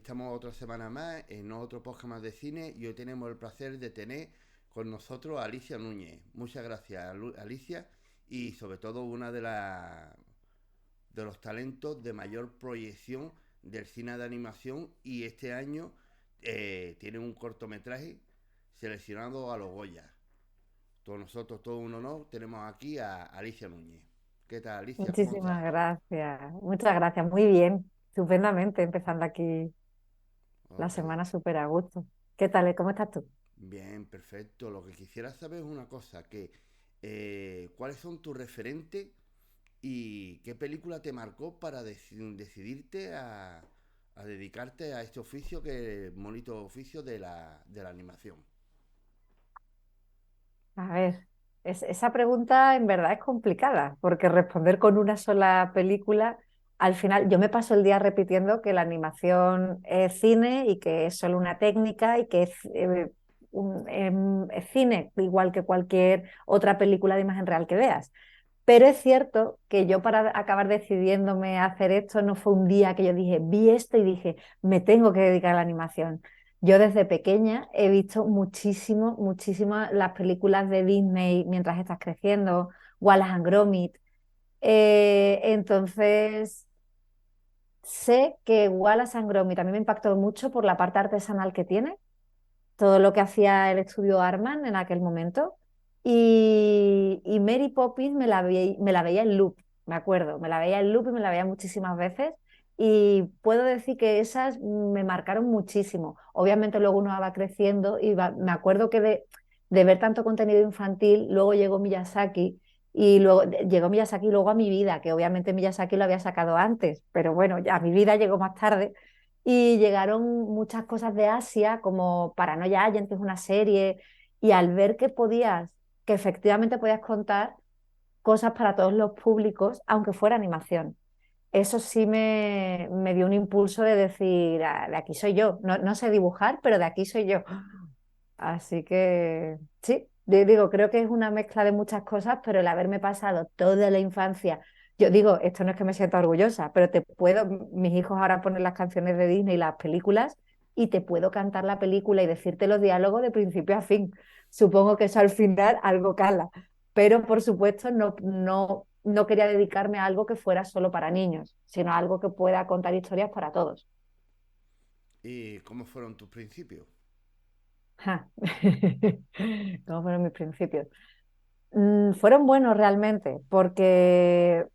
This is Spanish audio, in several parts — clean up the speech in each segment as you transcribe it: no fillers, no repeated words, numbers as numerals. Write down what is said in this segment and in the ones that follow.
estamos otra semana más en otro podcast más de cine y hoy tenemos el placer de tener con nosotros a Alicia Núñez. Muchas gracias, Alicia, y sobre todo una de los talentos de mayor proyección del cine de animación y este año tiene un cortometraje seleccionado a los Goya. Todos nosotros, todo un honor, tenemos aquí a Alicia Núñez. ¿Qué tal, Alicia? ¿Cómo estás? Muchísimas gracias. Muchas gracias. Muy bien. Estupendamente empezando aquí la Ok, semana súper a gusto. ¿Qué tal? ¿Cómo estás tú? bien, perfecto. Lo que quisiera saber es una cosa, que ¿cuáles son tus referentes y qué película te marcó para decidirte a dedicarte a este oficio, que es el bonito oficio de la animación? A ver, esa pregunta en verdad es complicada, porque responder con una sola película, al final yo me paso el día repitiendo que la animación es cine y que es solo una técnica y que es cine, igual que cualquier otra película de imagen real que veas. Pero es cierto que yo para acabar decidiéndome a hacer esto no fue un día que yo dije, vi esto y dije, me tengo que dedicar a la animación. Yo desde pequeña he visto muchísimas las películas de Disney mientras estás creciendo, Wallace and Gromit. Entonces, sé que Wallace and Gromit a mí me impactó mucho por la parte artesanal que tiene, todo lo que hacía el estudio Arman en aquel momento. Y Mary Poppins me la veía en loop, me acuerdo, me la veía en loop y me la veía muchísimas veces. Y puedo decir que esas me marcaron muchísimo. Obviamente luego uno va creciendo y me acuerdo que de ver tanto contenido infantil, luego llegó Miyazaki y luego llegó Miyazaki luego a mi vida, que obviamente Miyazaki lo había sacado antes, pero bueno, ya a mi vida llegó más tarde y llegaron muchas cosas de Asia, como Paranoia Agent, que es una serie, y al ver que efectivamente podías contar cosas para todos los públicos, aunque fuera animación. Eso sí me dio un impulso de decir, "Ah, de aquí soy yo. No, no sé dibujar, pero de aquí soy yo". Así que sí, digo, creo que es una mezcla de muchas cosas, pero el haberme pasado toda la infancia, yo digo, esto no es que me sienta orgullosa, pero mis hijos ahora ponen las canciones de Disney y las películas y te puedo cantar la película y decirte los diálogos de principio a fin. Supongo que eso al final algo cala, pero por supuesto no quería dedicarme a algo que fuera solo para niños, sino a algo que pueda contar historias para todos. ¿Y cómo fueron tus principios? Ja. ¿Cómo fueron mis principios? Fueron buenos realmente, porque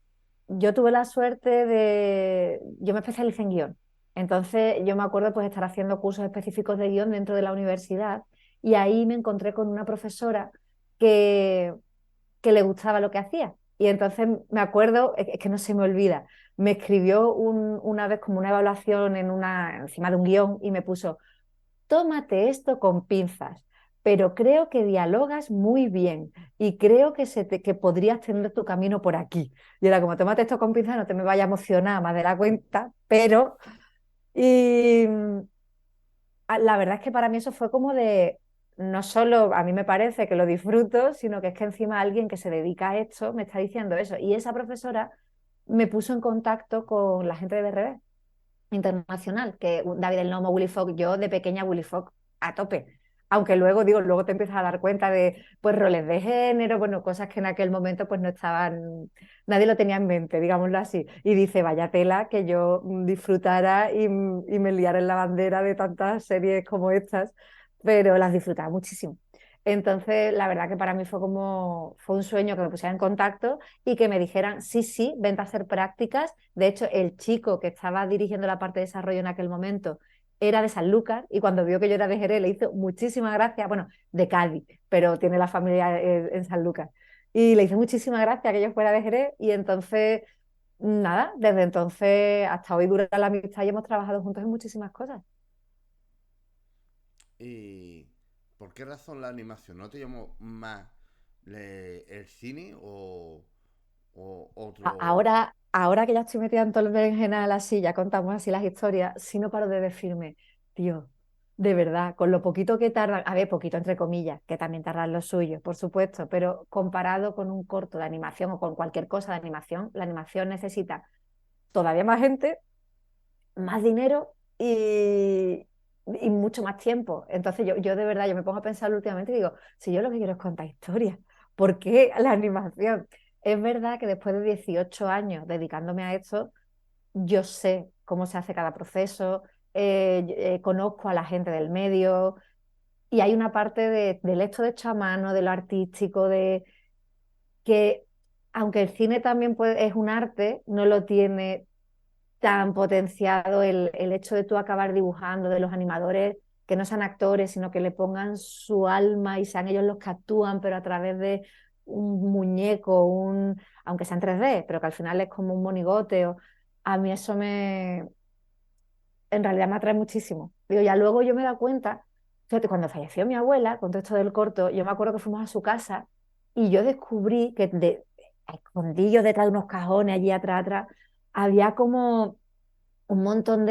yo tuve la suerte yo me especialicé en guión. Entonces yo me acuerdo pues estar haciendo cursos específicos de guión dentro de la universidad y ahí me encontré con una profesora que, que le gustaba lo que hacía. Y entonces me acuerdo, es que no se me olvida, me escribió una vez como una evaluación encima de un guión y me puso, tómate esto con pinzas, pero creo que dialogas muy bien y creo que podrías tener tu camino por aquí. Y era como, tómate esto con pinzas, no te me vaya a emocionar más de la cuenta, pero y, la verdad es que para mí eso fue como no solo a mí me parece que lo disfruto, sino que es que encima alguien que se dedica a esto me está diciendo eso. Y esa profesora me puso en contacto con la gente de BRB internacional, que David el Nomo, Willy Fogg, yo de pequeña Willy Fogg a tope. Aunque luego, digo, luego te empiezas a dar cuenta de pues roles de género, bueno, cosas que en aquel momento pues no estaban, nadie lo tenía en mente, digámoslo así. Y dice, vaya tela que yo disfrutara y me liara en la bandera de tantas series como estas, pero las disfrutaba muchísimo. Entonces, la verdad que para mí fue un sueño que me pusieran en contacto y que me dijeran, sí, sí, vente a hacer prácticas. De hecho, el chico que estaba dirigiendo la parte de desarrollo en aquel momento era de Sanlúcar y cuando vio que yo era de Jerez le hizo muchísimas gracias, bueno, de Cádiz, pero tiene la familia en Sanlúcar. Y le hizo muchísimas gracias que yo fuera de Jerez y entonces, nada, desde entonces hasta hoy dura la amistad y hemos trabajado juntos en muchísimas cosas. ¿Y por qué razón la animación? ¿No te llamó más el cine o otro? Ahora que ya estoy metida en todo el berenjena de la silla, contamos así las historias, si no paro de decirme, tío, de verdad, con lo poquito que tardan, a ver, poquito entre comillas, que también tardan lo suyo, por supuesto, pero comparado con un corto de animación o con cualquier cosa de animación, la animación necesita todavía más gente, más dinero y, y mucho más tiempo. Entonces yo de verdad, yo me pongo a pensar últimamente y digo, si yo lo que quiero es contar historias, ¿por qué la animación? Es verdad que después de 18 años dedicándome a esto, yo sé cómo se hace cada proceso, conozco a la gente del medio y hay una parte del hecho de hecho a mano, de lo artístico, de que aunque el cine también es un arte, no lo tiene tan potenciado el hecho de tú acabar dibujando, de los animadores que no sean actores, sino que le pongan su alma y sean ellos los que actúan, pero a través de un muñeco, aunque sea en 3D, pero que al final es como un monigote. A mí eso en realidad me atrae muchísimo. Digo, ya luego yo me he dado cuenta, fíjate, cuando falleció mi abuela, con todo esto del corto, yo me acuerdo que fuimos a su casa y yo descubrí que a escondillos detrás de unos cajones allí atrás, había como un montón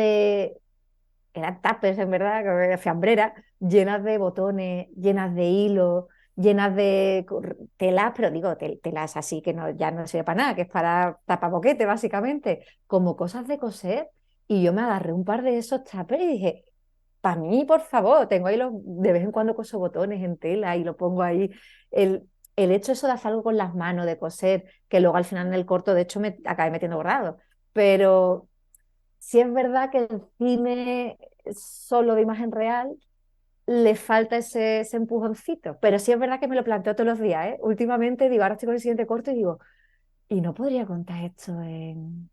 eran tuppers en verdad, fiambreras, llenas de botones, llenas de hilos, llenas de telas, pero digo, telas así que no, ya no sirve para nada, que es para tapaboquete básicamente, como cosas de coser. Y yo me agarré un par de esos tuppers y dije, para mí, por favor, tengo ahí de vez en cuando coso botones en tela y lo pongo ahí. El hecho eso de hacer algo con las manos, de coser, que luego al final en el corto, de hecho, me acabé metiendo bordado. Pero sí es verdad que el cine solo de imagen real le falta ese empujoncito, pero sí es verdad que me lo planteo todos los días, ¿eh? Últimamente digo, ahora estoy con el siguiente corto y digo, ¿y no podría contar esto en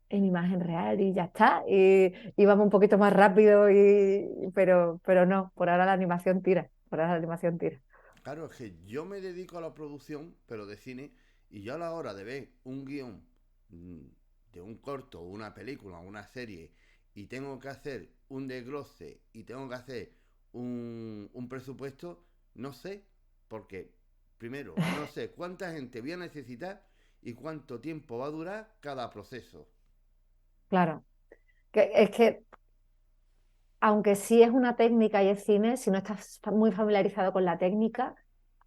imagen real y ya está? Y vamos un poquito más rápido, pero no, por ahora la animación tira, por ahora la animación tira. Claro, es que yo me dedico a la producción, pero de cine, y yo a la hora de ver un guión mm, de un corto, una película, una serie, y tengo que hacer un desglose y tengo que hacer un presupuesto, no sé, porque primero, no sé cuánta gente voy a necesitar y cuánto tiempo va a durar cada proceso. Claro, es que aunque sí es una técnica y es cine, si no estás muy familiarizado con la técnica,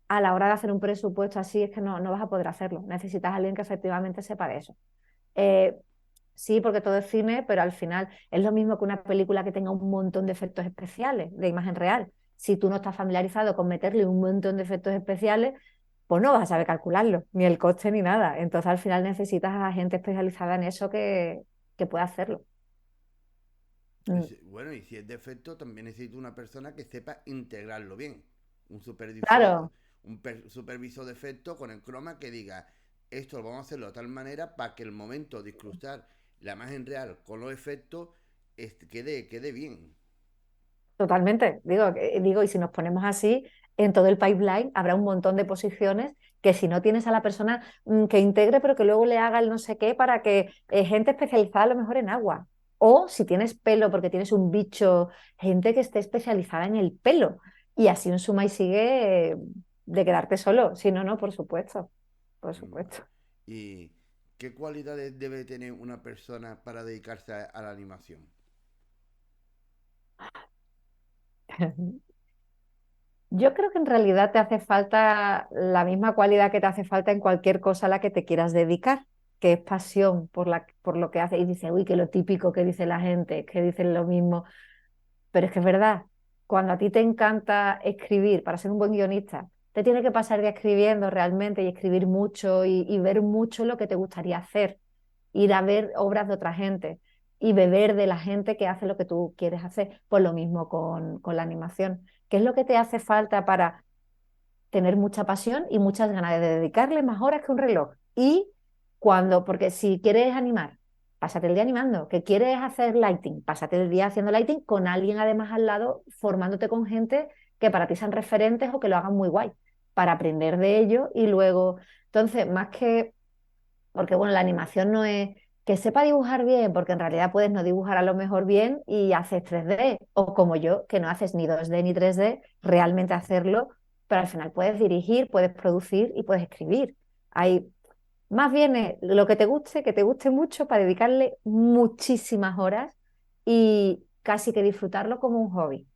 a la hora de hacer un presupuesto así es que no vas a poder hacerlo. Necesitas a alguien que efectivamente sepa de eso. Eh, sí, porque todo es cine, pero al final es lo mismo que una película que tenga un montón de efectos especiales de imagen real. Si tú no estás familiarizado con meterle un montón de efectos especiales, pues no vas a saber calcularlo, ni el coste ni nada. Entonces al final necesitas a gente especializada en eso que pueda hacerlo. Mm. Bueno, y si es defecto, también necesito una persona que sepa integrarlo bien. Un supervisor, Claro, supervisor de efecto con el croma que diga, esto lo vamos a hacerlo de tal manera para que el momento de incrustar la imagen real con los efectos quede bien. totalmente. Digo, y si nos ponemos así, en todo el pipeline habrá un montón de posiciones que si no tienes a la persona que integre, pero que luego le haga el no sé qué para que gente especializada a lo mejor en agua. O si tienes pelo porque tienes un bicho, gente que esté especializada en el pelo. Y así un suma y sigue de quedarte solo. Si no, no, por supuesto. Por Vale. supuesto. ¿Y qué cualidades debe tener una persona para dedicarse a la animación? Yo creo que en realidad te hace falta la misma cualidad que te hace falta en cualquier cosa a la que te quieras dedicar, que es pasión por lo que haces. Y dice, uy, que lo típico que dice la gente, que dicen lo mismo. Pero es que es verdad, cuando a ti te encanta escribir para ser un buen guionista, te tiene que pasar día escribiendo realmente y escribir mucho y ver mucho lo que te gustaría hacer, ir a ver obras de otra gente y beber de la gente que hace lo que tú quieres hacer. Pues lo mismo con la animación. ¿Qué es lo que te hace falta para tener mucha pasión y muchas ganas de dedicarle más horas que un reloj? Porque si quieres animar, pásate el día animando, que quieres hacer lighting, pásate el día haciendo lighting con alguien además al lado, formándote con gente que para ti sean referentes o que lo hagan muy guay, para aprender de ello y luego, entonces, más que, porque bueno, la animación no es que sepa dibujar bien, porque en realidad puedes no dibujar a lo mejor bien y haces 3D, o como yo, que no haces ni 2D ni 3D, realmente hacerlo, pero al final puedes dirigir, puedes producir y puedes escribir. Hay más bien lo que te guste mucho para dedicarle muchísimas horas y casi que disfrutarlo como un hobby.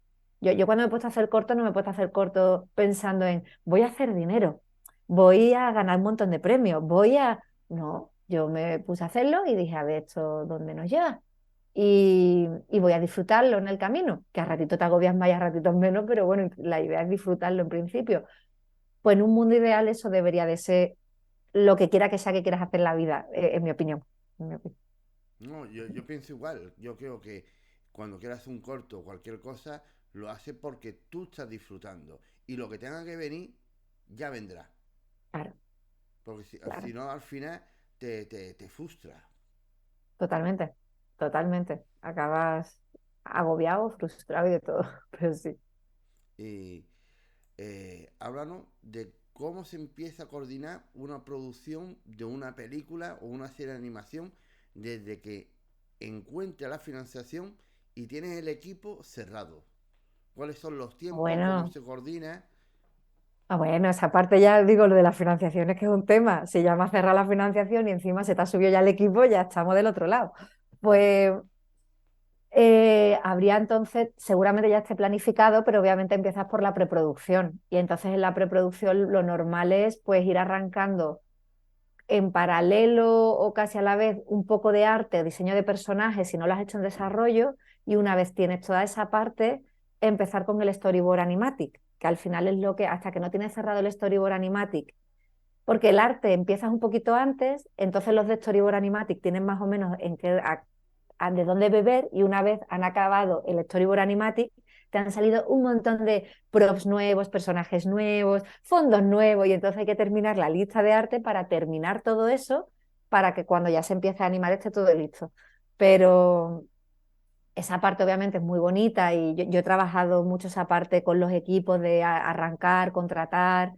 Yo cuando me he puesto a hacer corto, no me he puesto a hacer corto pensando en voy a hacer dinero, voy a ganar un montón de premios, voy a... No, yo me puse a hacerlo y dije, a ver, ¿esto dónde nos lleva? y voy a disfrutarlo en el camino, que a ratito te agobias más y a ratitos menos, pero bueno, la idea es disfrutarlo en principio. Pues en un mundo ideal eso debería de ser lo que quiera que sea que quieras hacer en la vida, en mi opinión. En mi opinión. No, yo pienso igual. Yo creo que cuando quieras hacer un corto o cualquier cosa, lo haces porque tú estás disfrutando. Y lo que tenga que venir, ya vendrá. Claro, Porque si claro, no, al final te frustra. totalmente, totalmente. Acabas agobiado, frustrado y de todo, pero sí. Y háblanos de cómo se empieza a coordinar una producción de una película o una serie de animación desde que encuentra la financiación y tienes el equipo cerrado. ¿Cuáles son los tiempos? ¿Cómo Bueno, se coordina? bueno, esa parte ya digo, lo de la financiación es que es un tema. Si ya me ha cerrado la financiación y encima se te ha subido ya el equipo, ya estamos del otro lado. Pues habría entonces, seguramente ya esté planificado, pero obviamente empiezas por la preproducción. Y entonces en la preproducción lo normal es pues ir arrancando en paralelo o casi a la vez un poco de arte, diseño de personajes, si no lo has hecho en desarrollo, y una vez tienes toda esa parte, empezar con el storyboard animatic, que al final es lo que, hasta que no tienes cerrado el storyboard animatic, porque el arte empiezas un poquito antes, entonces los de storyboard animatic tienen más o menos en qué, de dónde beber, y una vez han acabado el storyboard animatic, te han salido un montón de props nuevos, personajes nuevos, fondos nuevos, y entonces hay que terminar la lista de arte para terminar todo eso, para que cuando ya se empiece a animar esté todo listo. Pero esa parte obviamente es muy bonita y yo he trabajado mucho esa parte con los equipos de arrancar, contratar,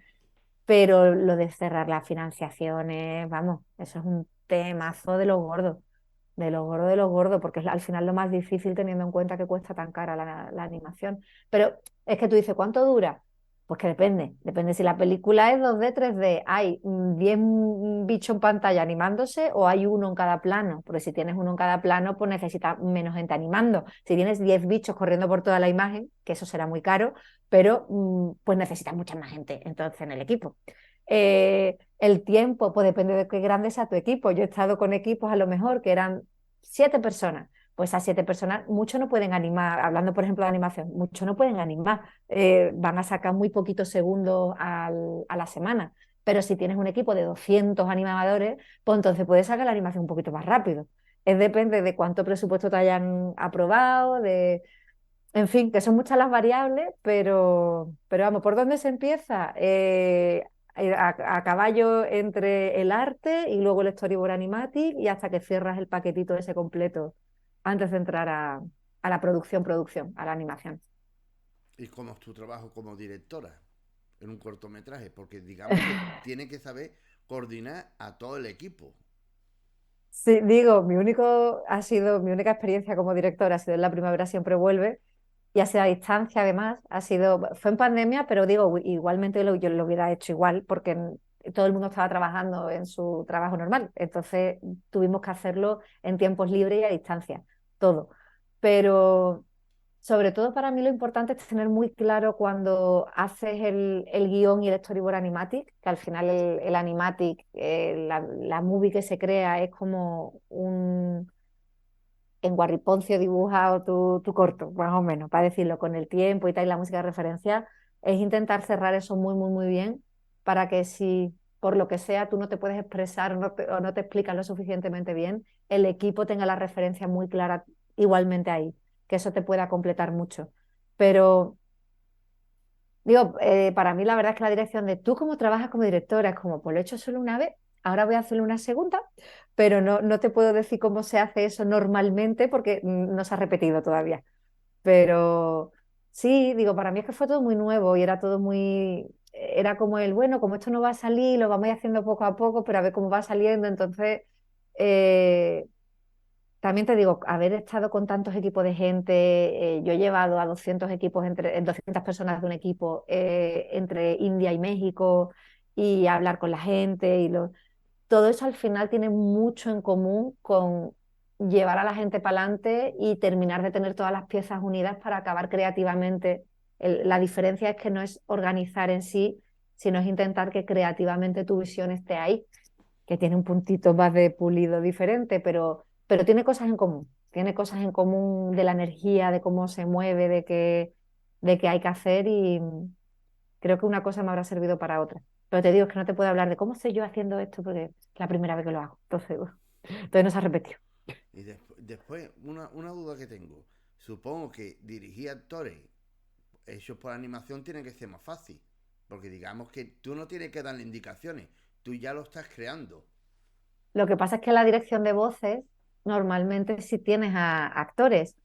pero lo de cerrar las financiaciones, vamos, eso es un temazo de los gordos, de los gordos, de los gordos, porque es al final lo más difícil teniendo en cuenta que cuesta tan cara la animación. Pero es que tú dices, ¿cuánto dura? Pues que depende si la película es 2D, 3D, hay 10 bichos en pantalla animándose o hay uno en cada plano, porque si tienes uno en cada plano, pues necesitas menos gente animando. Si tienes 10 bichos corriendo por toda la imagen, que eso será muy caro, pero pues necesitas mucha más gente entonces en el equipo. El tiempo, pues depende de qué grande sea tu equipo. Yo he estado con equipos a lo mejor que eran 7 personas. Pues a 7 personas, muchos no pueden animar, hablando por ejemplo de animación, muchos no pueden animar, van a sacar muy poquitos segundos a la semana. Pero si tienes un equipo de 200 animadores, pues entonces puedes sacar la animación un poquito más rápido. Es depende de cuánto presupuesto te hayan aprobado, en fin, que son muchas las variables, pero vamos, ¿por dónde se empieza? A caballo entre el arte y luego el storyboard animatic y hasta que cierras el paquetito ese completo antes de entrar a la producción, a la animación. ¿Y cómo es tu trabajo como directora en un cortometraje? Porque digamos que tiene que saber coordinar a todo el equipo. Sí, digo, mi única experiencia como directora ha sido en La Primavera Siempre Vuelve y ha sido a distancia además, fue en pandemia, pero digo, igualmente yo lo hubiera hecho igual porque todo el mundo estaba trabajando en su trabajo normal, entonces tuvimos que hacerlo en tiempos libres y a distancia, todo. Pero sobre todo para mí lo importante es tener muy claro cuando haces el guión y el storyboard animatic, que al final el animatic, la movie que se crea es como un en Guarriponcio dibujado tu corto, más o menos, para decirlo, con el tiempo y tal, y la música de referencia, es intentar cerrar eso muy, muy, muy bien para que si por lo que sea tú no te puedes expresar o no te explicas lo suficientemente bien, el equipo tenga la referencia muy clara igualmente ahí, que eso te pueda completar mucho. Pero digo, para mí la verdad es que la dirección de tú como trabajas como directora es como, pues lo he hecho solo una vez, ahora voy a hacerlo una segunda, pero no te puedo decir cómo se hace eso normalmente porque no se ha repetido todavía. Pero sí, digo, para mí es que fue todo muy nuevo y era todo muy, era como bueno, como esto no va a salir, lo vamos a ir haciendo poco a poco, pero a ver cómo va saliendo. Entonces, eh, también te digo, haber estado con tantos equipos de gente, yo he llevado a 200 equipos, 200 personas de un equipo entre India y México y hablar con la gente todo eso al final tiene mucho en común con llevar a la gente para adelante y terminar de tener todas las piezas unidas para acabar creativamente. La diferencia es que no es organizar en sí, sino es intentar que creativamente tu visión esté ahí, que tiene un puntito más de pulido diferente, pero tiene cosas en común. tiene cosas en común de la energía, de cómo se mueve, de qué hay que hacer y creo que una cosa me habrá servido para otra. Pero te digo, es que no te puedo hablar de cómo estoy yo haciendo esto porque es la primera vez que lo hago. Entonces no se ha repetido. Y después, una duda que tengo. Supongo que dirigir actores hechos por animación tiene que ser más fácil. Porque digamos que tú no tienes que darle indicaciones, tú ya lo estás creando. Lo que pasa es que la dirección de voces, normalmente si tienes a actores.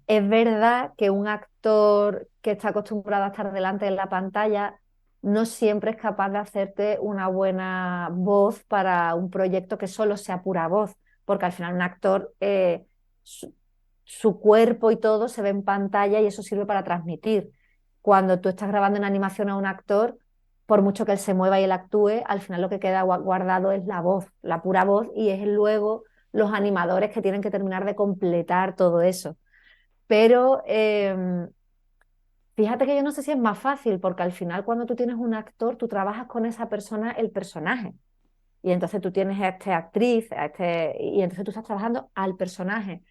Es verdad que un actor que está acostumbrado a estar delante de la pantalla no siempre es capaz de hacerte una buena voz para un proyecto que solo sea pura voz, porque al final un actor, su, su cuerpo y todo se ve en pantalla y eso sirve para transmitir. Cuando tú estás grabando en animación a un actor, por mucho que él se mueva y él actúe, al final lo que queda guardado es la voz, la pura voz, y es luego los animadores que tienen que terminar de completar todo eso. Pero fíjate que yo no sé si es más fácil, porque al final cuando tú tienes un actor, tú trabajas con esa persona el personaje. Y entonces tú tienes a esta actriz, y entonces tú estás trabajando al personaje.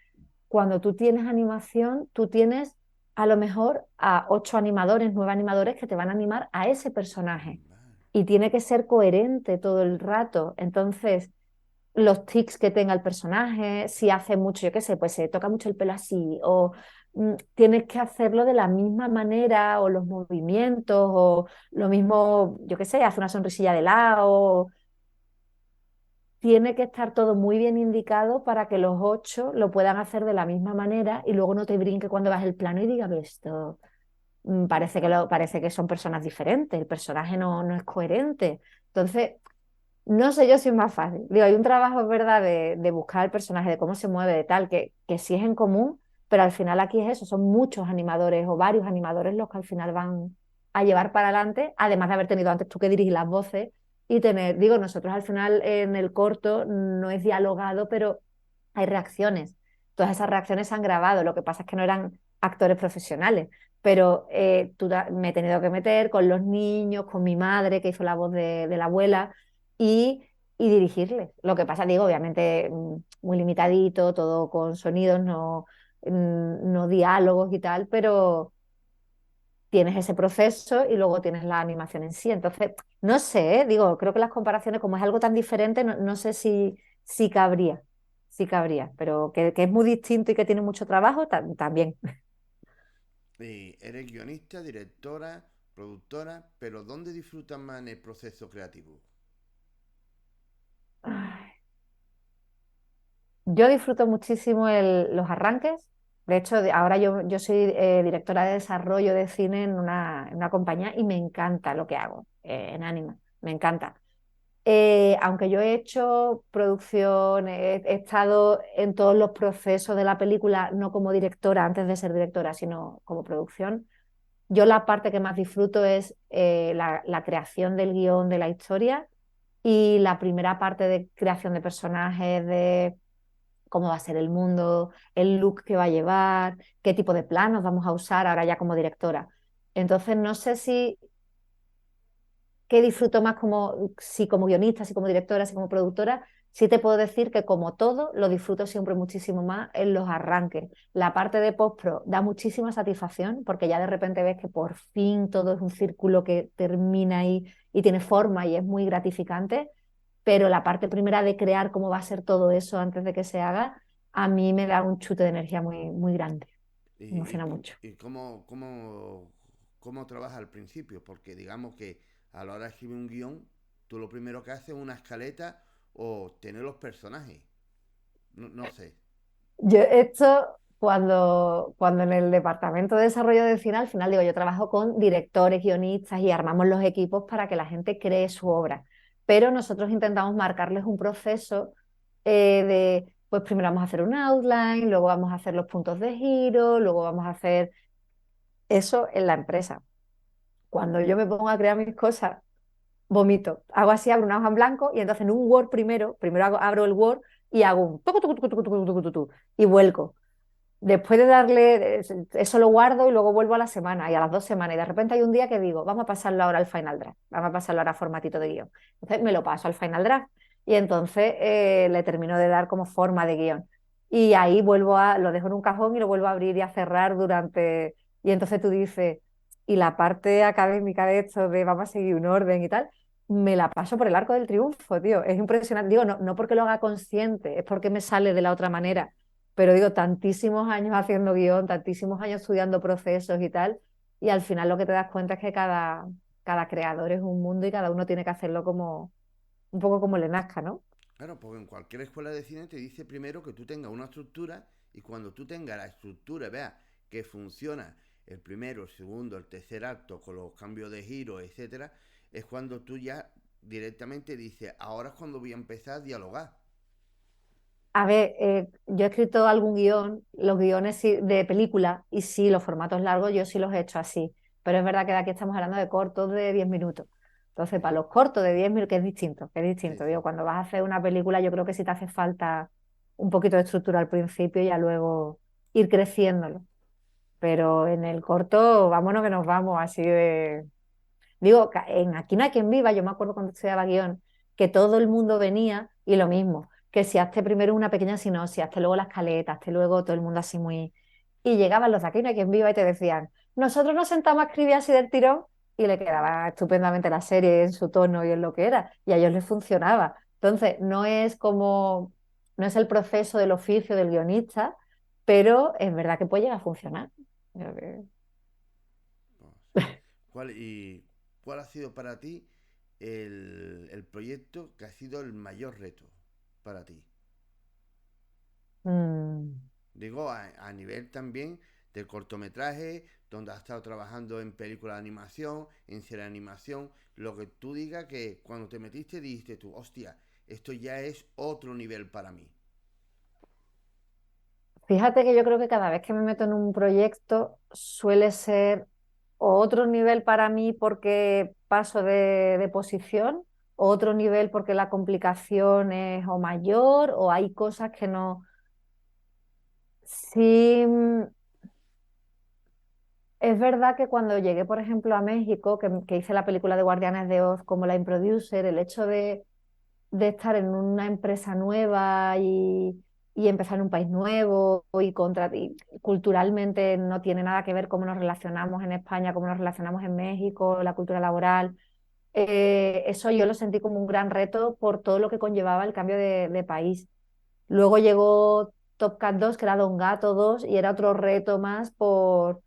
Cuando tú tienes animación, tú tienes a lo mejor a 8 animadores, 9 animadores que te van a animar a ese personaje. Vale. Y tiene que ser coherente todo el rato. Entonces, los tics que tenga el personaje, si hace mucho, yo qué sé, pues se toca mucho el pelo así, o tienes que hacerlo de la misma manera, o los movimientos, o lo mismo, yo qué sé, hace una sonrisilla de lado. Tiene que estar todo muy bien indicado para que los 8 lo puedan hacer de la misma manera y luego no te brinque cuando vas el plano y digas, "Pero esto parece que son personas diferentes, el personaje no es coherente". Entonces, no sé yo si es más fácil. Digo, hay un trabajo, es verdad, de buscar el personaje, de cómo se mueve, de tal, que sí es en común, pero al final aquí es eso, son muchos animadores o varios animadores los que al final van a llevar para adelante, además de haber tenido antes tú que dirigir las voces y tener, digo, nosotros al final en el corto no es dialogado, pero hay reacciones. Todas esas reacciones se han grabado, lo que pasa es que no eran actores profesionales, pero me he tenido que meter con los niños, con mi madre que hizo la voz de la abuela y dirigirles. Lo que pasa, digo, obviamente muy limitadito, todo con sonidos, no diálogos y tal, pero tienes ese proceso y luego tienes la animación en sí. Entonces, no sé, digo, creo que las comparaciones, como es algo tan diferente, no sé si cabría, si cabría, pero que es muy distinto y que tiene mucho trabajo, también. Eres guionista, directora, productora, pero ¿dónde disfrutas más en el proceso creativo? Yo disfruto muchísimo los arranques. De hecho, ahora yo soy directora de desarrollo de cine en una compañía y me encanta lo que hago en Anima. Me encanta. Aunque yo he hecho producción, he estado en todos los procesos de la película, no como directora antes de ser directora, sino como producción, yo la parte que más disfruto es la creación del guión de la historia y la primera parte de creación de personajes, de cómo va a ser el mundo, el look que va a llevar, qué tipo de planos vamos a usar ahora ya como directora. Entonces, no sé si qué disfruto más si como guionista, si como directora, si como productora. Sí te puedo decir que como todo, lo disfruto siempre muchísimo más en los arranques. La parte de post-pro da muchísima satisfacción porque ya de repente ves que por fin todo es un círculo que termina ahí y tiene forma y es muy gratificante, pero la parte primera de crear cómo va a ser todo eso antes de que se haga, a mí me da un chute de energía muy, muy grande. ¿Y, Me emociona y- mucho. y cómo trabajas al principio? Porque digamos que a la hora de escribir un guión, tú lo primero que haces es una escaleta o tener los personajes. No sé. Yo esto, cuando en el departamento de desarrollo de cine, al final digo, yo trabajo con directores, guionistas y armamos los equipos para que la gente cree su obra. Pero nosotros intentamos marcarles un proceso pues primero vamos a hacer un outline, luego vamos a hacer los puntos de giro, luego vamos a hacer eso en la empresa. Cuando yo me pongo a crear mis cosas, vomito. Hago así, abro una hoja en blanco y entonces en un Word primero abro el Word y hago un tucu, tucu, tucu, tucu, tucu, tucu, tucu, y vuelco. Después de darle, eso lo guardo y luego vuelvo a la semana y a las 2 semanas. Y de repente hay un día que digo, vamos a pasarlo ahora al Final Draft, vamos a pasarlo ahora a formatito de guión. Entonces me lo paso al Final Draft y entonces le termino de dar como forma de guión. y ahí lo dejo en un cajón y lo vuelvo a abrir y a cerrar durante... Y entonces tú dices, y la parte académica de esto, de vamos a seguir un orden y tal, me la paso por el arco del triunfo, tío. Es impresionante. Digo, no, no porque lo haga consciente, es porque me sale de la otra Mm. manera. Pero digo, tantísimos años haciendo guión, tantísimos años estudiando procesos y tal, y al final lo que te das cuenta es que cada creador es un mundo y cada uno tiene que hacerlo como un poco como le nazca, ¿no? Claro, porque en cualquier escuela de cine te dice primero que tú tengas una estructura y cuando tú tengas la estructura, veas que funciona el primero, el segundo, el tercer acto con los cambios de giro, etcétera, es cuando tú ya directamente dices, ahora es cuando voy a empezar a dialogar. A ver, yo he escrito algún guión, los guiones de película, y sí, los formatos largos yo sí los he hecho así, pero es verdad que de aquí estamos hablando de cortos de 10 minutos. Entonces, para Ujú. los cortos de 10 minutos, que es distinto, que es Sí, distinto. Digo, sí. cuando vas a hacer una película, yo creo que sí te hace falta un poquito de estructura al principio y ya luego ir creciéndolo. Pero en el corto, vámonos que nos vamos, así de... Digo, en Aquí no hay quien viva, yo me acuerdo cuando estudiaba guión, que todo el mundo venía y lo mismo, que si hazte primero una pequeña sinopsis, hazte luego la escaleta, hazte luego todo el mundo así muy... Y llegaban los de Aquí no hay quien viva y te decían, nosotros nos sentamos a escribir así del tirón y le quedaba estupendamente la serie en su tono y en lo que era, y a ellos les funcionaba. Entonces, no es el proceso del oficio del guionista, pero es verdad que puede llegar a funcionar. Oh, sí. ¿Cuál ha sido para ti el proyecto que ha sido el mayor reto para ti? Mm. Digo, a nivel también del cortometraje, donde has estado trabajando en película de animación, en serie de animación, lo que tú digas que cuando te metiste dijiste tú, hostia, esto ya es otro nivel para mí. Fíjate que yo creo que cada vez que me meto en un proyecto suele ser o otro nivel para mí porque paso de posición, o otro nivel porque la complicación es o mayor o hay cosas que no. Sí, es verdad que cuando llegué, por ejemplo, a México, que hice la película de Guardianes de Oz como la producer, el hecho de estar en una empresa nueva y empezar en un país nuevo y culturalmente no tiene nada que ver cómo nos relacionamos en España, cómo nos relacionamos en México, la cultura laboral. Eso yo lo sentí como un gran reto por todo lo que conllevaba el cambio de país. Luego llegó Top Cat 2, que era Don Gato 2, y era otro reto más por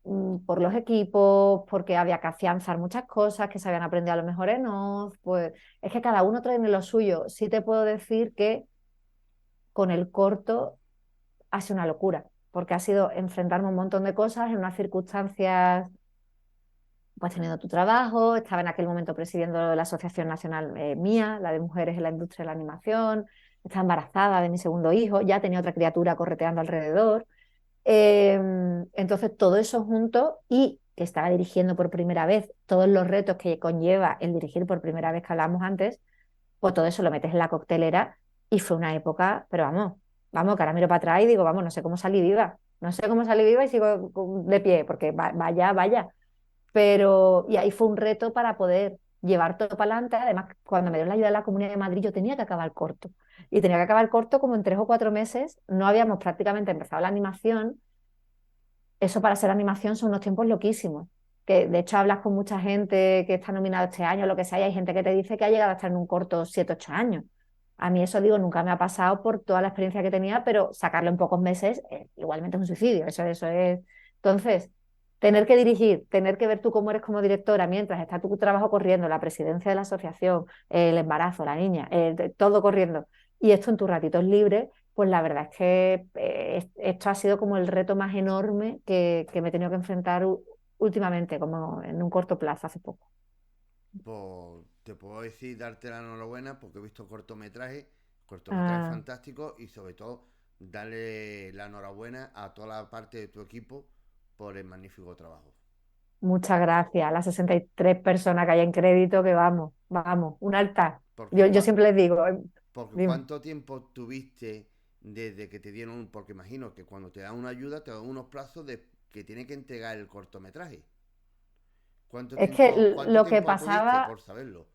los equipos, porque había que afianzar muchas cosas que se habían aprendido a lo mejor en Oz, pues es que cada uno trae lo suyo. Sí te puedo decir que con el corto ha sido una locura, porque ha sido enfrentarme a un montón de cosas en unas circunstancias, pues teniendo tu trabajo, estaba en aquel momento presidiendo la Asociación Nacional mía, la de Mujeres en la Industria de la Animación, estaba embarazada de mi segundo hijo, ya tenía otra criatura correteando alrededor. Entonces, todo eso junto y que estaba dirigiendo por primera vez, todos los retos que conlleva el dirigir por primera vez que hablamos antes, pues todo eso lo metes en la coctelera y fue una época, pero vamos, que ahora miro para atrás y digo, vamos, no sé cómo salí viva, no sé cómo salí viva y sigo de pie, porque vaya, pero y ahí fue un reto para poder llevar todo para adelante. Además, cuando me dio la ayuda de la Comunidad de Madrid, yo tenía que acabar corto. Y tenía que acabar corto como en 3 o 4 meses. No habíamos prácticamente empezado la animación. Eso para ser animación son unos tiempos loquísimos. Que de hecho hablas con mucha gente que está nominada este año, lo que sea, y hay gente que te dice que ha llegado a estar en un corto 7 8 años. A mí eso digo, nunca me ha pasado por toda la experiencia que tenía, pero sacarlo en pocos meses igualmente es un suicidio. Eso es. Entonces, tener que dirigir, tener que ver tú cómo eres como directora mientras está tu trabajo corriendo, la presidencia de la asociación, el embarazo, la niña, todo corriendo, y esto en tus ratitos libres, pues la verdad es que esto ha sido como el reto más enorme que me he tenido que enfrentar últimamente, como en un corto plazo, hace poco. Pues te puedo decir, darte la enhorabuena porque he visto cortometrajes Ah, fantásticos y sobre todo darle la enhorabuena a toda la parte de tu equipo por el magnífico trabajo. muchas gracias a las 63 personas que hay en crédito, que vamos, un altar. Porque, Yo siempre les digo, porque dime. ¿cuánto tiempo tuviste desde que te dieron? Porque imagino que cuando te dan una ayuda te dan unos plazos de que tiene que entregar el cortometraje. Es que Cuánto lo que tiempo tuviste pasaba, por saberlo?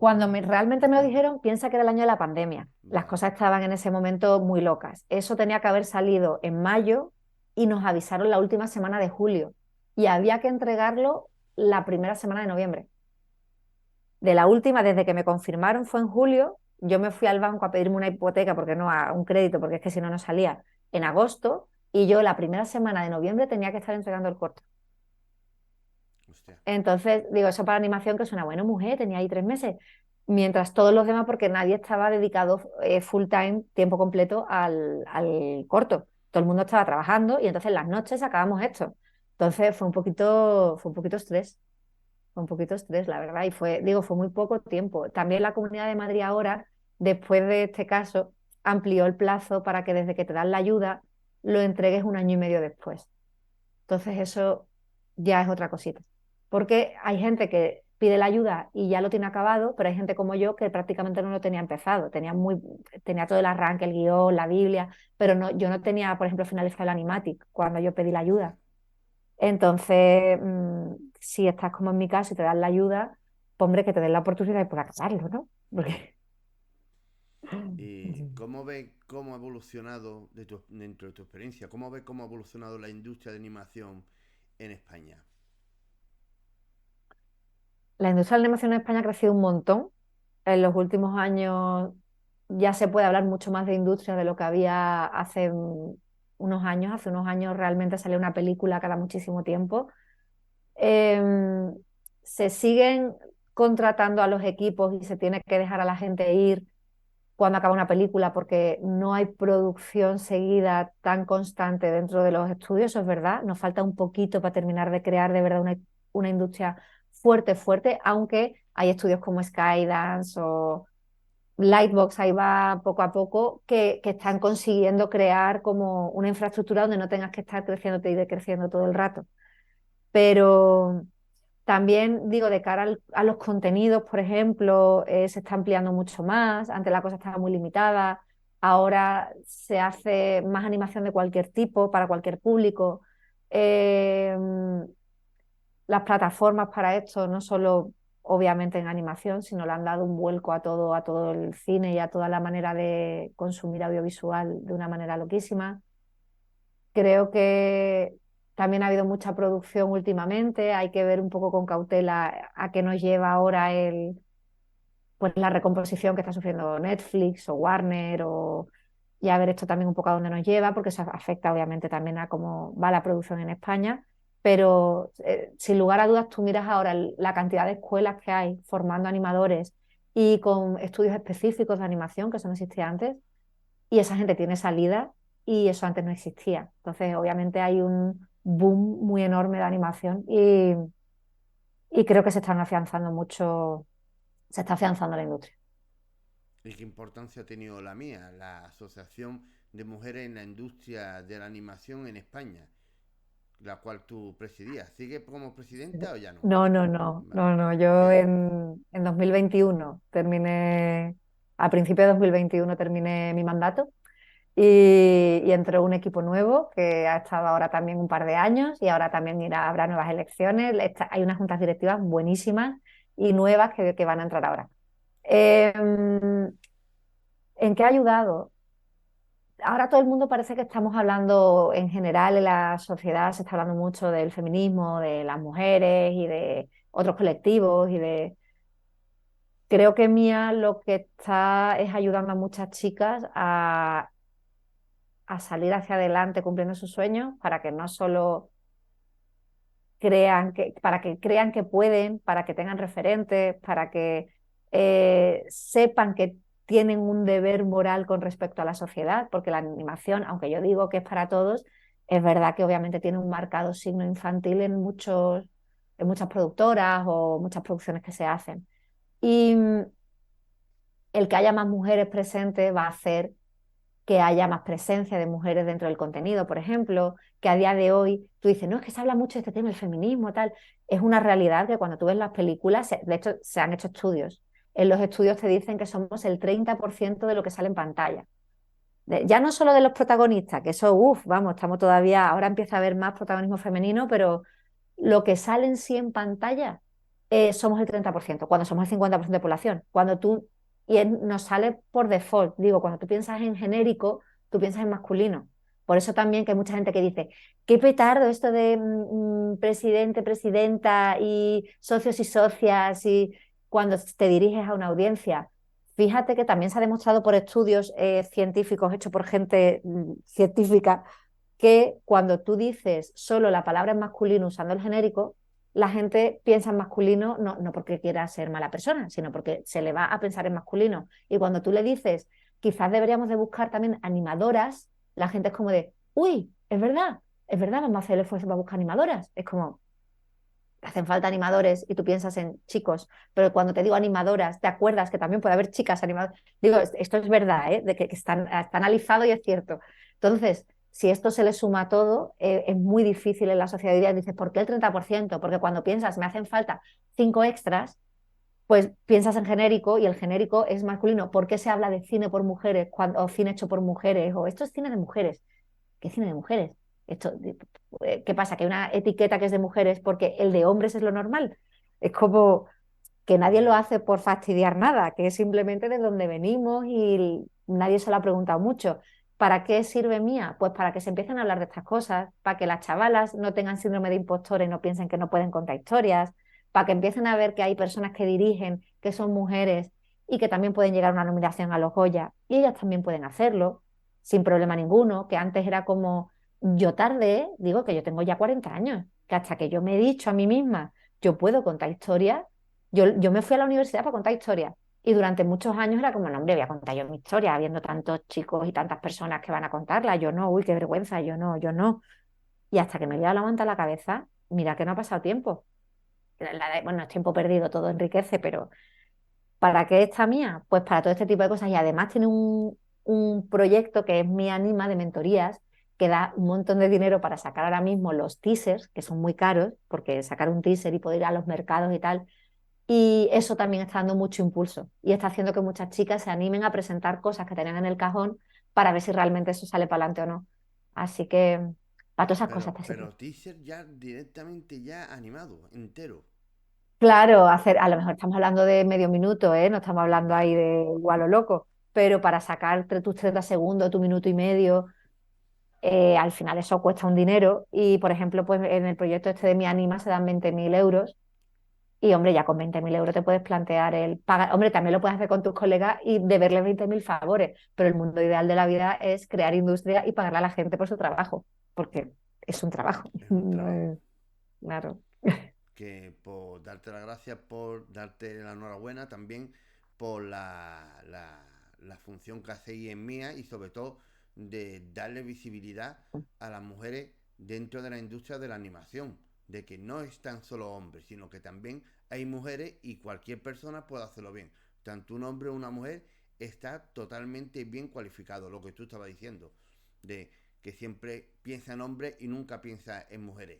Cuando realmente me lo dijeron, piensa que era el año de la pandemia. Las Vale. cosas estaban en ese momento muy locas. Eso tenía que haber salido en mayo y nos avisaron la última semana de julio. Y había que entregarlo la primera semana de noviembre. De la última, desde que me confirmaron, fue en julio. Yo me fui al banco a pedirme una hipoteca, porque no, a un crédito, porque es que si no, no salía, en agosto. Y yo la primera semana de noviembre tenía que estar entregando el corto. Hostia. Entonces, digo, eso para animación que suena, bueno, mujer, tenía ahí 3 meses. Mientras todos los demás, porque nadie estaba dedicado full time, tiempo completo al corto. Todo el mundo estaba trabajando y entonces las noches sacábamos esto. Entonces fue un poquito estrés, fue un poquito estrés, la verdad. Y fue muy poco tiempo. También la Comunidad de Madrid ahora, después de este caso, amplió el plazo para que desde que te dan la ayuda lo entregues un año y medio después. Entonces eso ya es otra cosita. Porque hay gente que pide la ayuda y ya lo tiene acabado, pero hay gente como yo que prácticamente no lo tenía empezado. Tenía todo el arranque, el guión, la Biblia, pero no, yo no tenía, por ejemplo, finalizado el animatic cuando yo pedí la Ya. ayuda. Entonces, si estás como en mi caso y te dan la ayuda, pues, hombre, que te den la oportunidad de poder acabarlo, ¿no? Porque... ¿Y cómo ves cómo ha evolucionado dentro de tu experiencia? ¿Cómo ves cómo ha evolucionado la industria de animación en España? La industria de la animación en España ha crecido un montón. En los últimos años ya se puede hablar mucho más de industria de lo que había hace unos años. Hace unos años realmente salía una película cada muchísimo tiempo. Em, Se siguen contratando a los equipos y se tiene que dejar a la gente ir cuando acaba una película porque no hay producción seguida tan constante dentro de los estudios, eso es verdad. Nos falta un poquito para terminar de crear de verdad una industria fuerte, fuerte, aunque hay estudios como Skydance o Lightbox, ahí va poco a poco, que están consiguiendo crear como una infraestructura donde no tengas que estar creciendo y decreciendo todo el rato. Pero también digo, de cara a los contenidos, por ejemplo, se está ampliando mucho más. Antes la cosa estaba muy limitada. Ahora se hace más animación de cualquier tipo, para cualquier público. Eh, las plataformas para esto, no solo obviamente en animación, sino le han dado un vuelco a todo el cine y a toda la manera de consumir audiovisual de una manera loquísima. Creo que también ha habido mucha producción últimamente, hay que ver un poco con cautela a qué nos lleva ahora pues la recomposición que está sufriendo Netflix o Warner y a ver esto también un poco a dónde nos lleva, porque eso afecta obviamente también a cómo va la producción en España. Pero sin lugar a dudas, tú miras ahora la cantidad de escuelas que hay formando animadores y con estudios específicos de animación, que eso no existía antes, y esa gente tiene salida y eso antes no existía. Entonces, obviamente hay un boom muy enorme de animación y creo que se están afianzando mucho, se está afianzando la industria. ¿Y qué importancia ha tenido la mía, la Asociación de Mujeres en la Industria de la Animación en España, la cual tú presidías? ¿Sigue como presidenta o ya no? No, no, no, Vale. no, no. Yo ¿Qué? en 2021 terminé, a principios de 2021 terminé mi mandato y entró un equipo nuevo que ha estado ahora también un par de años y ahora también habrá nuevas elecciones. Hay unas juntas directivas buenísimas y nuevas que van a entrar ahora. ¿En qué ha ayudado? Ahora todo el mundo parece que estamos hablando en general en la sociedad, se está hablando mucho del feminismo, de las mujeres y de otros colectivos y de... Creo que Mía lo que está es ayudando a muchas chicas a salir hacia adelante cumpliendo sus sueños para que no solo para que crean que pueden, para que tengan referentes, para que sepan que tienen un deber moral con respecto a la sociedad, porque la animación, aunque yo digo que es para todos, es verdad que obviamente tiene un marcado signo infantil en muchas productoras o muchas producciones que se hacen. Y el que haya más mujeres presentes va a hacer que haya más presencia de mujeres dentro del contenido, por ejemplo, que a día de hoy tú dices, no, es que se habla mucho de este tema, el feminismo, tal. Es una realidad que cuando tú ves las películas, de hecho, se han hecho estudios. En los estudios te dicen que somos el 30% de lo que sale en pantalla. Ya no solo de los protagonistas, que eso, uff, vamos, estamos todavía, ahora empieza a haber más protagonismo femenino, pero lo que sale en sí en pantalla somos el 30%, cuando somos el 50% de población. Cuando tú, nos sale por default, digo, cuando tú piensas en genérico, tú piensas en masculino. Por eso también que hay mucha gente que dice, qué petardo esto de presidente, presidenta y socios y socias, y cuando te diriges a una audiencia. Fíjate que también se ha demostrado por estudios científicos hechos por gente científica que cuando tú dices solo la palabra en masculino usando el genérico, la gente piensa en masculino no porque quiera ser mala persona, sino porque se le va a pensar en masculino. Y cuando tú le dices, quizás deberíamos de buscar también animadoras, la gente es como de, uy, es verdad, vamos a hacer el esfuerzo para buscar animadoras. Es como, hacen falta animadores y tú piensas en chicos, pero cuando te digo animadoras, te acuerdas que también puede haber chicas animadoras. Digo, esto es verdad, ¿eh? De que está analizado y es cierto. Entonces, si esto se le suma a todo, es muy difícil en la sociedad. Y dices, ¿por qué el 30%? Porque cuando piensas, me hacen falta 5 extras, pues piensas en genérico y el genérico es masculino. ¿Por qué se habla de cine por mujeres o cine hecho por mujeres? O esto es cine de mujeres. ¿Qué cine de mujeres? Esto, ¿qué pasa? Que hay una etiqueta que es de mujeres porque el de hombres es lo normal. Es como que nadie lo Ya, hace por fastidiar nada, que es simplemente de donde venimos y nadie se lo ha preguntado mucho. ¿Para qué sirve Mía? Pues para que se empiecen a hablar de estas cosas, para que las chavalas no tengan síndrome de impostor y no piensen que no pueden contar historias, para que empiecen a ver que hay personas que dirigen, que son mujeres y que también pueden llegar a una nominación a los Goya y ellas también pueden hacerlo sin problema ninguno, que antes era como yo tardé, digo que yo tengo ya 40 años, que hasta que yo me he dicho a mí misma, yo puedo contar historias, yo me fui a la universidad para contar historias y durante muchos años era como, no, hombre, voy a contar yo mi historia, habiendo tantos chicos y tantas personas que van a contarla, yo no, uy, qué vergüenza, yo no, yo no. Y hasta que me dio la manta a la cabeza, mira que no ha pasado tiempo. Bueno, es tiempo perdido, todo enriquece, pero ¿para qué está Mía? Pues para todo este tipo de cosas y además tiene un proyecto que es Mía Anima de mentorías que da un montón de dinero para sacar ahora mismo los teasers, que son muy caros, porque sacar un teaser y poder ir a los mercados y tal, y eso también está dando mucho impulso y está haciendo que muchas chicas se animen a presentar cosas que tenían en el cajón para ver si realmente eso sale para adelante o no. Así que para todas esas cosas te pero sirve. teaser ya directamente ya animado, entero. Claro, a lo mejor estamos hablando de medio minuto, ¿eh? No estamos hablando ahí Vale, de igual o loco, pero para sacar tus 30 segundos, tu minuto y medio, al final eso cuesta un dinero y, por ejemplo, pues en el proyecto este de Mi Anima se dan 20.000 euros y, hombre, ya con 20.000 euros te puedes plantear el pagar, hombre, también lo puedes hacer con tus colegas y deberles 20.000 favores, pero el mundo ideal de la vida es crear industria y pagarle a la gente por su trabajo, porque es un trabajo. es un No trabajo. es- Claro. Que por darte las gracias, por darte la enhorabuena también por la función que hacéis en mía y sobre todo de darle visibilidad a las mujeres dentro de la industria de la animación, de que no es tan solo hombres, sino que también hay mujeres y cualquier persona puede hacerlo bien. Tanto un hombre o una mujer está totalmente bien cualificado, lo que tú estabas diciendo, de que siempre piensa en hombres y nunca piensa en mujeres.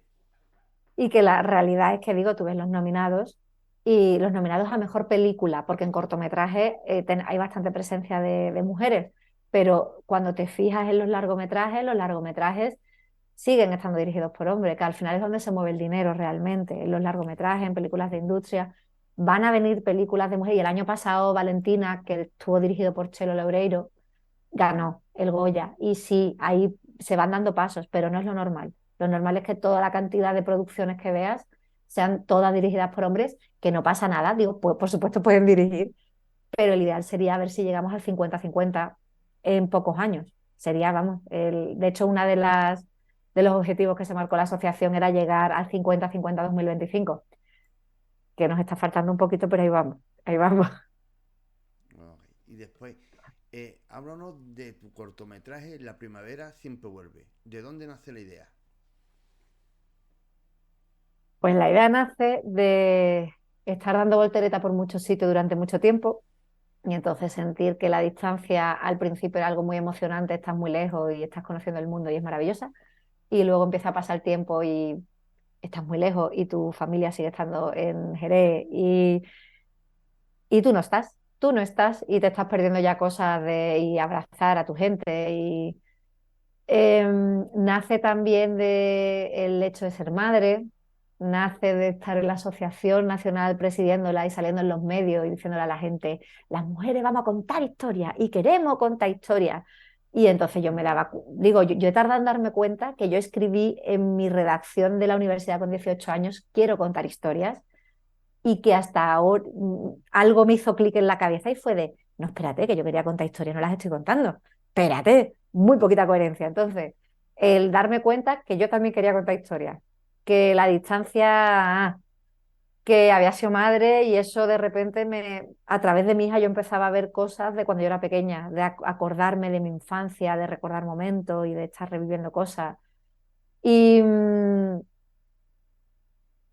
Y que la realidad es que, digo, tú ves los nominados y los nominados a mejor película, porque en cortometraje hay bastante presencia de mujeres, pero cuando te fijas en los largometrajes siguen estando dirigidos por hombres, que al final es donde se mueve el dinero realmente, en los largometrajes, en películas de industria. Van a venir películas de mujeres y el año pasado Valentina, que estuvo dirigido por Chelo Loureiro, ganó el Goya. Y sí, ahí se van dando pasos, pero no es lo normal. Lo normal es que toda la cantidad de producciones que veas sean todas dirigidas por hombres, que no pasa nada, digo, pues por supuesto pueden dirigir, pero el ideal sería ver si llegamos al 50-50 en pocos años. Sería, vamos, de hecho, una de los objetivos que se marcó la asociación era llegar al 50-50 2025, que nos está faltando un poquito, pero ahí vamos, ahí vamos. Ok. Y después, háblanos de tu cortometraje La primavera siempre vuelve. ¿De dónde nace la idea? Pues la idea nace de estar dando voltereta por muchos sitios durante mucho tiempo y entonces sentir que la distancia al principio era algo muy emocionante, estás muy lejos y estás conociendo el mundo y es maravillosa, y luego empieza a pasar el tiempo y estás muy lejos y tu familia sigue estando en Jerez y tú no estás y te estás perdiendo ya cosas de y abrazar a tu gente y nace también de el hecho de ser madre, nace de estar en la Asociación Nacional presidiéndola y saliendo en los medios y diciéndole a la gente, las mujeres vamos a contar historias y queremos contar historias. Y entonces yo me daba, digo, yo he tardado en darme cuenta que yo escribí en mi redacción de la universidad con 18 años, quiero contar historias, y que hasta ahora algo me hizo clic en la cabeza y fue de, no, espérate, que yo quería contar historias, no las estoy contando. Espérate, muy poquita coherencia. Entonces, el darme cuenta que yo también quería contar historias, que la distancia, que había sido madre y eso de repente a través de mi hija yo empezaba a ver cosas de cuando yo era pequeña, de acordarme de mi infancia, de recordar momentos y de estar reviviendo cosas. Y,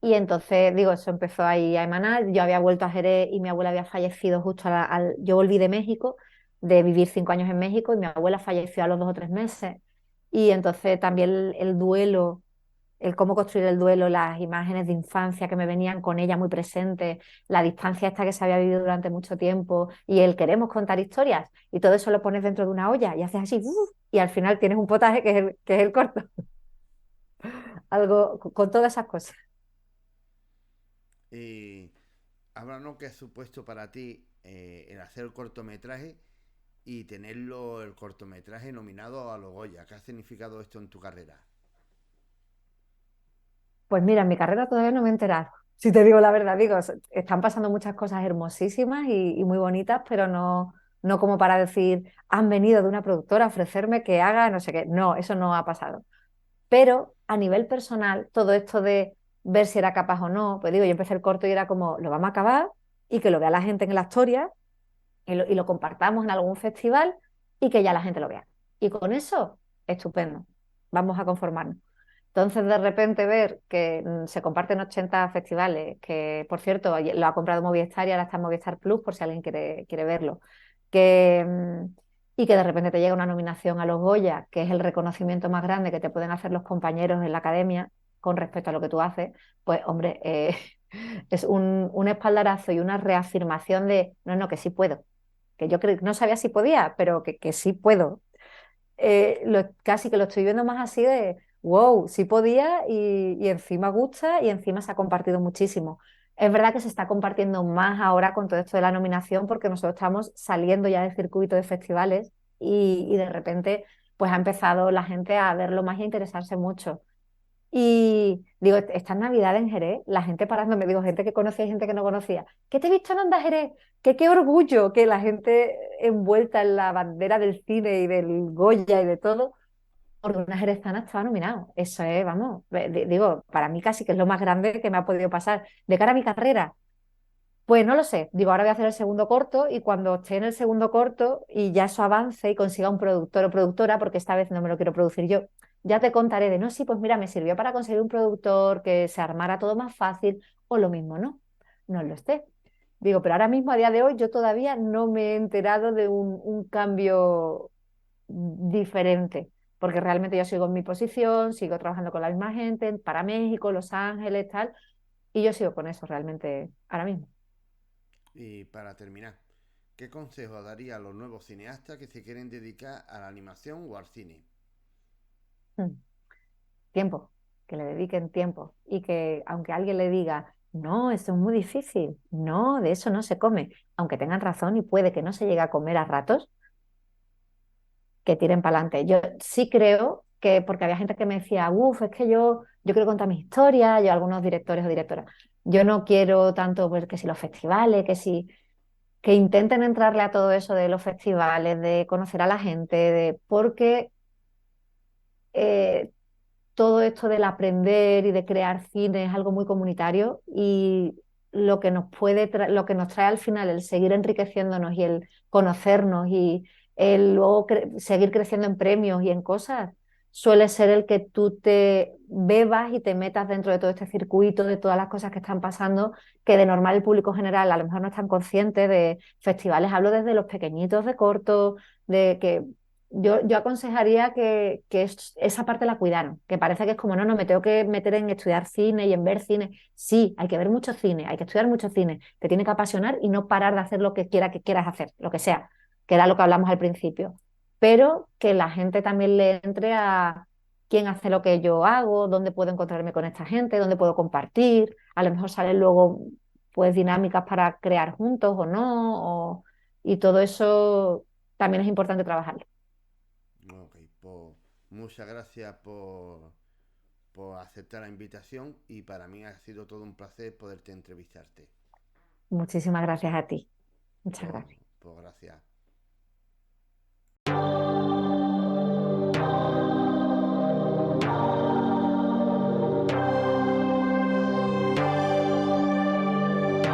y entonces, digo, eso empezó ahí a emanar. Yo había vuelto a Jerez y mi abuela había fallecido justo Yo volví de México, de vivir 5 años en México, y mi abuela falleció a los 2 o 3 meses. Y entonces también el duelo, el cómo construir el duelo, las imágenes de infancia que me venían con ella muy presentes, la distancia esta que se había vivido durante mucho tiempo, y el queremos contar historias, y todo eso lo pones dentro de una olla y haces así, y al final tienes un potaje que es el corto. Algo con todas esas cosas. Y háblanos qué ha supuesto para ti el hacer el cortometraje y tenerlo, el cortometraje nominado a los Goya. ¿Qué ha significado esto en tu carrera? Pues mira, en mi carrera todavía no me he enterado. Si te digo la verdad, digo, están pasando muchas cosas hermosísimas y muy bonitas, pero no como para decir, han venido de una productora a ofrecerme que haga no sé qué. No, eso no ha pasado. Pero a nivel personal, todo esto de ver si era capaz o no, pues digo, yo empecé el corto y era como, lo vamos a acabar y que lo vea la gente en la historia y lo compartamos en algún festival y que ya la gente lo vea. Y con eso, estupendo, vamos a conformarnos. Entonces, de repente ver que se comparten 80 festivales, que por cierto, lo ha comprado Movistar y ahora está en Movistar Plus por si alguien quiere verlo, que, y que de repente te llega una nominación a los Goya, que es el reconocimiento más grande que te pueden hacer los compañeros en la academia con respecto a lo que tú haces, pues hombre, es un espaldarazo y una reafirmación de, no, no, que sí puedo, que yo no sabía si podía, pero que sí puedo. Casi que lo estoy viendo más así de, wow, sí podía y encima gusta y encima se ha compartido muchísimo. Es verdad que se está compartiendo más ahora con todo esto de la nominación porque nosotros estamos saliendo ya del circuito de festivales y de repente pues ha empezado la gente a verlo más y a interesarse mucho. Y digo, estas navidades en Jerez, la gente parándome, digo, gente que conocía y gente que no conocía. ¿Qué te he visto en Onda Jerez? Qué orgullo que la gente envuelta en la bandera del cine y del Goya y de todo, porque una jerezana estaba nominado. Eso es, vamos, digo, para mí casi que es lo más grande que me ha podido pasar. De cara a mi carrera, pues no lo sé. Digo, ahora voy a hacer el segundo corto y cuando esté en el segundo corto y ya eso avance y consiga un productor o productora, porque esta vez no me lo quiero producir yo, ya te contaré de, no, sí, pues mira, me sirvió para conseguir un productor que se armara todo más fácil o lo mismo, ¿no? No lo esté. Digo, pero ahora mismo, a día de hoy, yo todavía no me he enterado de un cambio diferente, porque realmente yo sigo en mi posición, sigo trabajando con la misma gente para México, Los Ángeles, tal, y yo sigo con eso realmente ahora mismo. Y para terminar, ¿qué consejo daría a los nuevos cineastas que se quieren dedicar a la animación o al cine? Mm. Tiempo, que le dediquen tiempo y que aunque alguien le diga, no, eso es muy difícil, no, de eso no se come, aunque tengan razón y puede que no se llegue a comer a ratos, que tiren para adelante. Yo sí creo que, porque había gente que me decía, uff, es que yo quiero contar mi historia, yo algunos directores o directoras, yo no quiero tanto pues, que si los festivales, que intenten entrarle a todo eso de los festivales, de conocer a la gente, porque eh, todo esto del aprender y de crear cine es algo muy comunitario y lo que nos trae al final el seguir enriqueciéndonos y el conocernos y el luego seguir creciendo en premios y en cosas suele ser el que tú te bebas y te metas dentro de todo este circuito, de todas las cosas que están pasando, que de normal el público general a lo mejor no están conscientes de festivales. Hablo desde los pequeñitos de corto, de que yo aconsejaría que esa parte la cuidaran, que parece que es como, no, no, me tengo que meter en estudiar cine y en ver cine. Sí, hay que ver mucho cine, hay que estudiar mucho cine, te tiene que apasionar y no parar de hacer lo que quieras hacer, lo que sea, que era lo que hablamos al principio. Pero que la gente también le entre quién hace lo que yo hago, dónde puedo encontrarme con esta gente, dónde puedo compartir. A lo mejor salen luego pues dinámicas para crear juntos o no, y todo eso también es importante trabajarlo. Ok, pues muchas gracias por aceptar la invitación y para mí ha sido todo un placer poderte entrevistarte. Muchísimas gracias a ti. Muchas Pues, gracias. pues gracias.